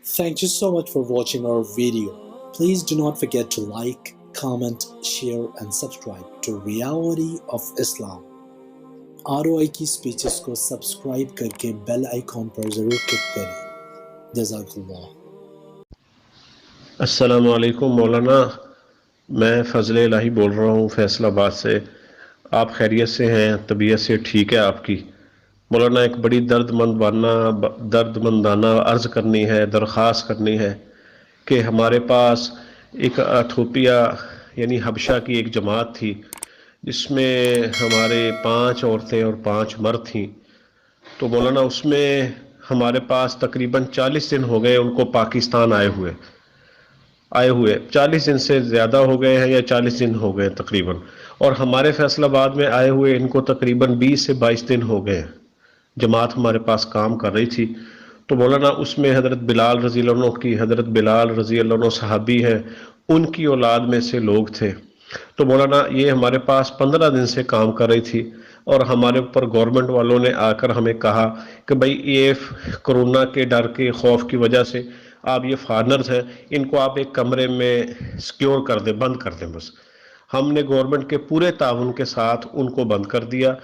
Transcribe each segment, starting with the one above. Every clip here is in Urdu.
Thank you so much for watching our video. Please do not forget to like, comment, share and subscribe to Reality of Islam. ROI کی سپیچز کو سبسکرائب کر کے بیل آئیکن پر ضرور کلک کریں. جزاک اللہ. السلام علیکم مولانا، میں فضل الہی بول رہا ہوں فیصل آباد سے. آپ خیریت سے ہیں؟ طبیعت سے ٹھیک ہے آپ کی؟ مولانا ایک بڑی درد مندانہ عرض کرنی ہے، درخواست کرنی ہے کہ ہمارے پاس ایک ایتھوپیا یعنی حبشہ کی ایک جماعت تھی جس میں ہمارے 5 عورتیں اور 5 مرد تھیں. تو مولانا اس میں ہمارے پاس تقریباً 40 دن ہو گئے ان کو پاکستان آئے ہوئے 40 دن سے زیادہ ہو گئے ہیں یا 40 دن ہو گئے تقریباً. اور ہمارے فیصل آباد میں آئے ہوئے ان کو تقریباً 20 سے 22 دن ہو گئے. جماعت ہمارے پاس کام کر رہی تھی. تو مولانا اس میں حضرت بلال رضی اللہ عنہ صحابی ہیں، ان کی اولاد میں سے لوگ تھے. تو مولانا یہ ہمارے پاس 15 دن سے کام کر رہی تھی اور ہمارے اوپر گورنمنٹ والوں نے آ کر ہمیں کہا کہ بھائی یہ کرونا کے ڈر کے خوف کی وجہ سے آپ یہ فارنرز ہیں، ان کو آپ ایک کمرے میں سیکیور کر دیں، بند کر دیں. بس ہم نے گورنمنٹ کے پورے تعاون کے ساتھ ان کو بند کر دیا.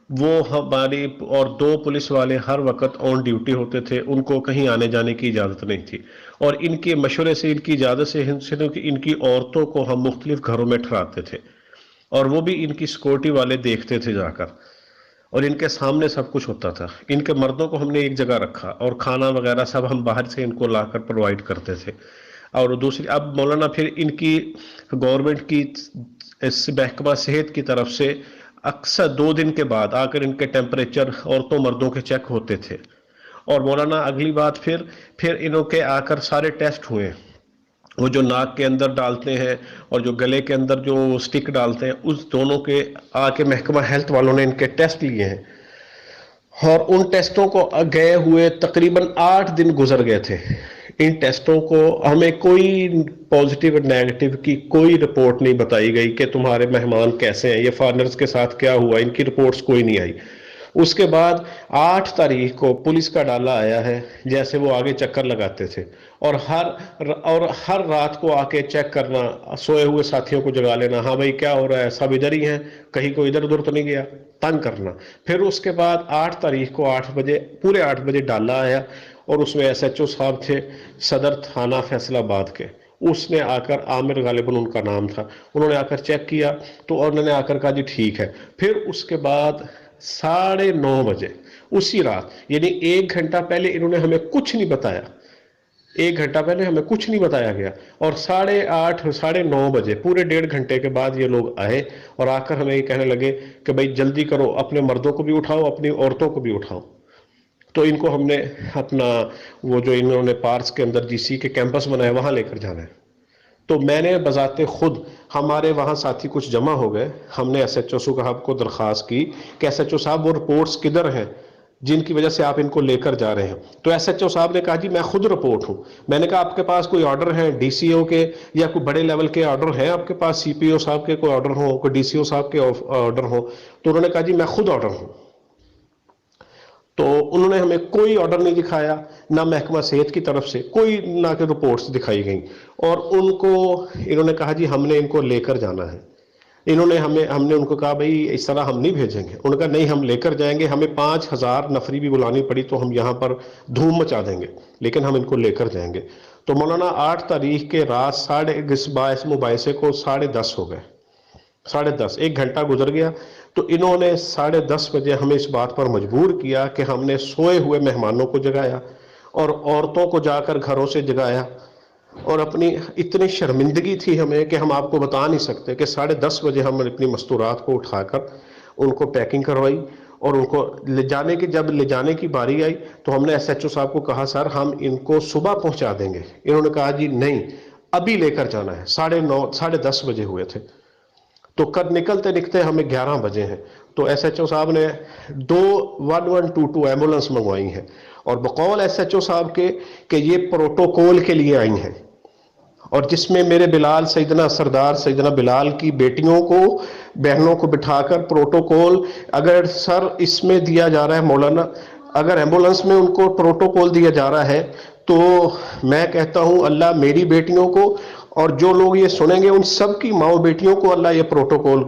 وہ ہماری اور 2 پولیس والے ہر وقت آن ڈیوٹی ہوتے تھے، ان کو کہیں آنے جانے کی اجازت نہیں تھی. اور ان کے مشورے سے، ان کی اجازت سے ان کی عورتوں کو ہم مختلف گھروں میں ٹھہراتے تھے اور وہ بھی ان کی سیکورٹی والے دیکھتے تھے جا کر، اور ان کے سامنے سب کچھ ہوتا تھا. ان کے مردوں کو ہم نے ایک جگہ رکھا اور کھانا وغیرہ سب ہم باہر سے ان کو لا کر پرووائڈ کرتے تھے. اور دوسری اب مولانا پھر ان کی گورنمنٹ کی محکمہ صحت کی طرف سے اکثر 2 دن کے بعد آ کر ان کے ٹیمپریچر عورتوں مردوں کے چیک ہوتے تھے. اور مولانا اگلی بات پھر انہوں کے آ کر سارے ٹیسٹ ہوئے، وہ جو ناک کے اندر ڈالتے ہیں اور جو گلے کے اندر جو سٹک ڈالتے ہیں، اس دونوں کے آ کے محکمہ ہیلتھ والوں نے ان کے ٹیسٹ لیے ہیں. اور ان ٹیسٹوں کو گئے ہوئے تقریباً 8 دن گزر گئے تھے. ان ٹیسٹوں کو ہمیں کوئی پازیٹیو اور نیگیٹو کی کوئی رپورٹ نہیں بتائی گئی کہ تمہارے مہمان کیسے ہیں، یہ فارنرز کے ساتھ کیا ہوا، ان کی رپورٹس کوئی نہیں آئی. اس کے بعد 8 تاریخ کو پولیس کا ڈالا آیا ہے، جیسے وہ آگے چکر لگاتے تھے اور ہر رات کو آ کے چیک کرنا، سوئے ہوئے ساتھیوں کو جگا لینا، ہاں بھائی کیا ہو رہا ہے، سب ادھر ہی ہیں، کہیں کوئی ادھر ادھر تو نہیں گیا، تنگ کرنا. پھر اس کے بعد 8 تاریخ کو 8 بجے پورے 8 بجے ڈالا آیا اور اس میں SHO صاحب تھے صدر تھانہ فیصل آباد کے. اس نے آ کر، عامر غالباً ان کا نام تھا، انہوں نے آ کر چیک کیا تو انہوں نے آ کر کہا جی ٹھیک ہے. پھر اس کے بعد 9:30 بجے اسی رات، یعنی 1 گھنٹہ پہلے انہوں نے ہمیں کچھ نہیں بتایا، 1 گھنٹہ پہلے ہمیں کچھ نہیں بتایا گیا، اور 8:30 9:30 بجے پورے 1.5 گھنٹے کے بعد یہ لوگ آئے اور آ کر ہمیں یہ کہنے لگے کہ بھائی جلدی کرو، اپنے مردوں کو بھی اٹھاؤ، اپنی عورتوں کو بھی اٹھاؤ. تو ان کو ہم نے اپنا وہ جو انہوں نے پارس کے اندر GC کے کیمپس بنایا وہاں لے کر جانا ہے. تو میں نے بذات خود، ہمارے وہاں ساتھی کچھ جمع ہو گئے، ہم نے SHO صاحب کو درخواست کی کہ SHO صاحب وہ رپورٹس کدھر ہیں جن کی وجہ سے آپ ان کو لے کر جا رہے ہیں. تو SHO صاحب نے کہا جی میں خود رپورٹ ہوں. میں نے کہا آپ کے پاس کوئی آرڈر ہیں DCO کے یا کوئی بڑے لیول کے آرڈر ہیں آپ کے پاس، CPO صاحب کے کوئی آرڈر ہو، کوئی DCO صاحب کے آرڈر ہو؟ تو انہوں نے کہا جی میں خود آرڈر ہوں. تو انہوں نے ہمیں کوئی آرڈر نہیں دکھایا، نہ محکمہ صحت کی طرف سے کوئی، نہ کہ رپورٹس دکھائی گئیں. اور انہوں نے کہا جی ہم نے ان کو لے کر جانا ہے. ہم نے ان کو کہا بھئی اس طرح ہم نہیں بھیجیں گے. انہوں نے کہا نہیں ہم لے کر جائیں گے، ہمیں 5000 نفری بھی بلانی پڑی تو ہم یہاں پر دھوم مچا دیں گے، لیکن ہم ان کو لے کر جائیں گے. تو مولانا 8 تاریخ کے رات باعث مباحثے کو 10:30 ہو گئے، 10:30 1 گھنٹہ گزر گیا. تو انہوں نے 10:30 بجے ہمیں اس بات پر مجبور کیا کہ ہم نے سوئے ہوئے مہمانوں کو جگایا اور عورتوں کو جا کر گھروں سے جگایا. اور اپنی اتنی شرمندگی تھی ہمیں کہ ہم آپ کو بتا نہیں سکتے کہ 10:30 بجے ہم اپنی مستورات کو اٹھا کر ان کو پیکنگ کروائی اور ان کو جب لے جانے کی باری آئی تو ہم نے SHO صاحب کو کہا سر ہم ان کو صبح پہنچا دیں گے. انہوں نے کہا جی نہیں ابھی لے کر جانا ہے. 9:30 بجے ہوئے تھے تو نکلتے ہمیں 11 بجے ہیں. تو SHO صاحب نے 1122 ایمبولنس منگوائی ہیں اور بقول SHO صاحب کے کہ یہ پروٹوکول کے لیے آئی ہیں، اور جس میں میرے بلال سردار سیدنا بلال کی بیٹیوں کو، بہنوں کو بٹھا کر پروٹوکول، اگر سر اس میں دیا جا رہا ہے مولانا، اگر ایمبولنس میں ان کو پروٹوکول دیا جا رہا ہے تو میں کہتا ہوں اللہ میری بیٹیوں کو اور جو لوگ یہ سنیں گے ان سب کی ماؤں بیٹیوں کو اللہ یہ پروٹوکول،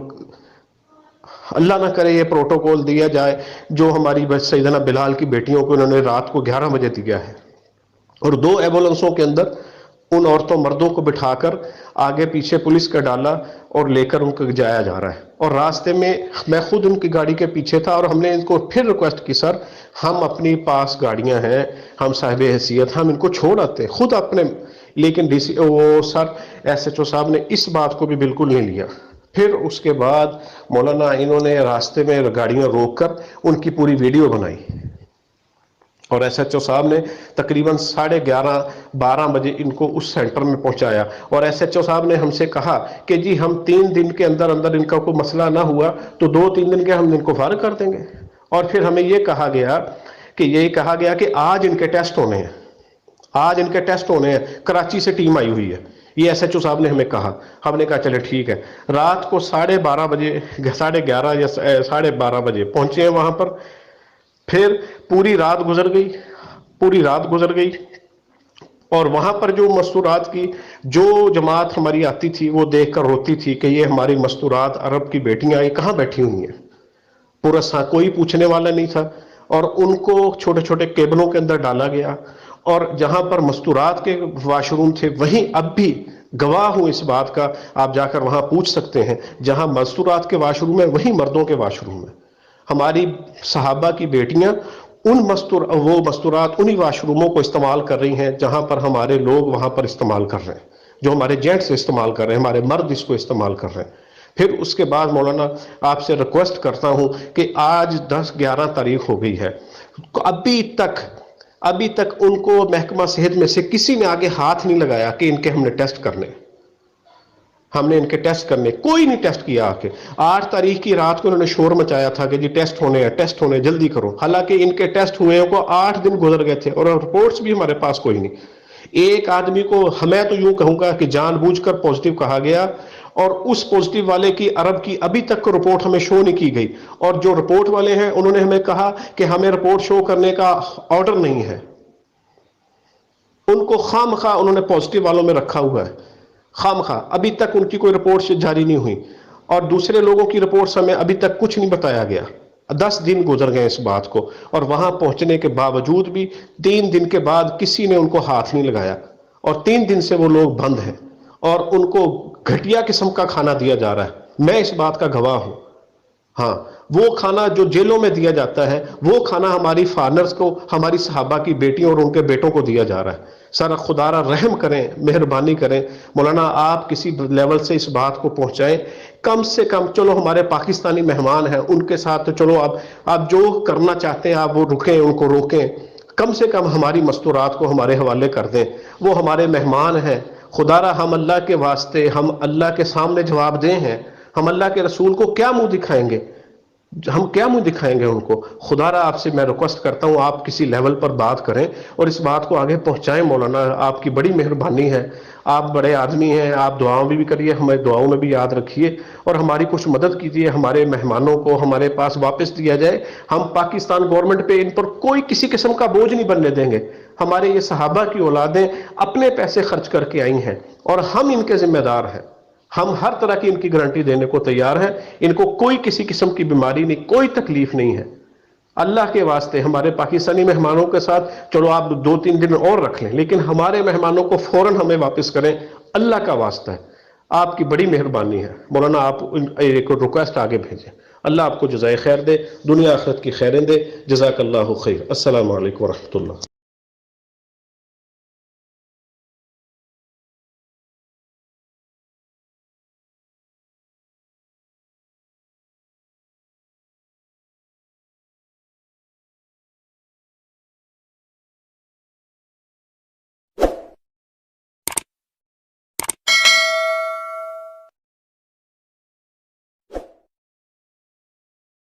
اللہ نہ کرے یہ پروٹوکول دیا جائے جو ہماری سیدنا بلال کی بیٹیوں کو انہوں نے رات کو 11 بجے دیا ہے، اور 2 ایمبولینسوں کے اندر ان عورتوں مردوں کو بٹھا کر آگے پیچھے پولیس کا ڈالا اور لے کر ان کو جایا جا رہا ہے۔ اور راستے میں میں خود ان کی گاڑی کے پیچھے تھا اور ہم نے ان کو پھر ریکویسٹ کی، سر ہم اپنی پاس گاڑیاں ہیں، ہم صاحب حیثیت، ہم ان کو چھوڑ آتے ہیں خود اپنے، لیکن وہ سر ایس ایچ او صاحب نے اس بات کو بھی بالکل نہیں لیا۔ پھر اس کے بعد مولانا انہوں نے راستے میں گاڑیاں روک کر ان کی پوری ویڈیو بنائی، اور ایس ایچ او صاحب نے تقریباً 11:30 12 بجے ان کو اس سینٹر میں پہنچایا، اور ایس ایچ او صاحب نے ہم سے کہا کہ جی ہم 3 دن کے اندر اندر ان کا کوئی مسئلہ نہ ہوا تو 2-3 دن کے ہم ان کو فارغ کر دیں گے۔ اور پھر ہمیں یہ کہا گیا کہ آج ان کے ٹیسٹ ہونے ہیں، آج ان کے ٹیسٹ ہونے ہیں، کراچی سے ٹیم آئی ہوئی ہے، یہ ایس ایچ او صاحب نے ہمیں کہا۔ ہم نے کہا چلے ٹھیک ہے، رات کو 11:30 بجے 11:30 یا 12:30 بجے پہنچے ہیں وہاں پر۔ پھر پوری رات گزر گئی اور وہاں پر جو مستورات کی جو جماعت ہماری آتی تھی وہ دیکھ کر روتی تھی کہ یہ ہماری مستورات عرب کی بیٹیاں یہ کہاں بیٹھی ہوئی ہیں، پورا کوئی پوچھنے والا نہیں تھا، اور ان کو چھوٹے چھوٹے کیبلوں کے اندر ڈالا گیا، اور جہاں پر مستورات کے واش روم تھے وہیں اب بھی گواہ ہوں اس بات کا، آپ جا کر وہاں پوچھ سکتے ہیں، جہاں مستورات کے واش روم ہے وہیں مردوں کے واش روم ہے۔ ہماری صحابہ کی بیٹیاں وہ مستورات انہی واش روموں کو استعمال کر رہی ہیں جہاں پر ہمارے لوگ وہاں پر استعمال کر رہے ہیں، جو ہمارے جینٹس استعمال کر رہے ہیں، ہمارے مرد اس کو استعمال کر رہے ہیں۔ پھر اس کے بعد مولانا آپ سے ریکویسٹ کرتا ہوں کہ آج 10-11 تاریخ ہو گئی ہے، ابھی تک ان کو محکمہ صحت میں سے کسی نے آگے ہاتھ نہیں لگایا کہ ان کے ہم نے ٹیسٹ کرنے، کوئی نہیں ٹیسٹ کیا آ کے۔ 8 تاریخ کی رات کو انہوں نے شور مچایا تھا کہ جی ٹیسٹ ہونے جلدی کرو، حالانکہ ان کے ٹیسٹ ہوئے کو 8 دن گزر گئے تھے اور رپورٹس بھی ہمارے پاس کوئی نہیں۔ ایک آدمی کو میں تو یوں کہوں گا کہ جان بوجھ کر پوزیٹیو کہا گیا، اور اس پوزیٹیو والے کی عرب کی ابھی تک کو رپورٹ ہمیں شو نہیں کی گئی، اور جو رپورٹ والے ہیں انہوں نے ہمیں کہا کہ ہمیں رپورٹ شو کرنے کا آرڈر نہیں ہے، ان کو خام خواہ انہوں نے پوزیٹیو والوں میں رکھا ہوا ہے، خام خواہ ابھی تک ان کی کوئی رپورٹ جاری نہیں ہوئی، اور دوسرے لوگوں کی رپورٹس ہمیں ابھی تک کچھ نہیں بتایا گیا۔ 10 دن گزر گئے اس بات کو، اور وہاں پہنچنے کے باوجود بھی 3 دن کے بعد کسی نے ان کو ہاتھ نہیں لگایا، اور 3 دن سے وہ لوگ بند ہیں، اور ان کو گھٹیا قسم کا کھانا دیا جا رہا ہے۔ میں اس بات کا گواہ ہوں، ہاں وہ کھانا جو جیلوں میں دیا جاتا ہے وہ کھانا ہماری فارنرز کو، ہماری صحابہ کی بیٹیوں اور ان کے بیٹوں کو دیا جا رہا ہے۔ سر خدا را رحم کریں، مہربانی کریں مولانا، آپ کسی لیول سے اس بات کو پہنچائیں، کم سے کم چلو ہمارے پاکستانی مہمان ہیں ان کے ساتھ تو چلو آپ جو کرنا چاہتے ہیں آپ وہ رکیں، ان کو روکیں، کم سے کم ہماری مستورات کو ہمارے حوالے کر دیں، وہ ہمارے مہمان ہیں۔ خدا را ہم اللہ کے واسطے، ہم اللہ کے سامنے جواب دیں ہیں، ہم اللہ کے رسول کو کیا منہ دکھائیں گے، ہم کیا منہ دکھائیں گے ان کو؟ خدا را آپ سے میں ریکویسٹ کرتا ہوں آپ کسی لیول پر بات کریں اور اس بات کو آگے پہنچائیں مولانا، آپ کی بڑی مہربانی ہے، آپ بڑے آدمی ہیں، آپ دعاؤں بھی کریے، ہمیں دعاؤں میں بھی یاد رکھیے، اور ہماری کچھ مدد کیجیے، ہمارے مہمانوں کو ہمارے پاس واپس دیا جائے۔ ہم پاکستان گورنمنٹ پہ ان پر کوئی کسی قسم کا بوجھ نہیں بننے دیں گے، ہمارے یہ صحابہ کی اولادیں اپنے پیسے خرچ کر کے آئی ہیں اور ہم ان کے ذمہ دار ہیں، ہم ہر طرح کی ان کی گارنٹی دینے کو تیار ہیں، ان کو کوئی کسی قسم کی بیماری نہیں، کوئی تکلیف نہیں ہے۔ اللہ کے واسطے ہمارے پاکستانی مہمانوں کے ساتھ چلو آپ 2-3 دن اور رکھ لیں، لیکن ہمارے مہمانوں کو فوراً ہمیں واپس کریں، اللہ کا واسطہ ہے، آپ کی بڑی مہربانی ہے مولانا، آپ ایک ریکویسٹ آگے بھیجیں۔ اللہ آپ کو جزائے خیر دے، دنیا آخرت کی خیریں دے، جزاک اللہ خیر۔ السلام علیکم ورحمۃ اللہ۔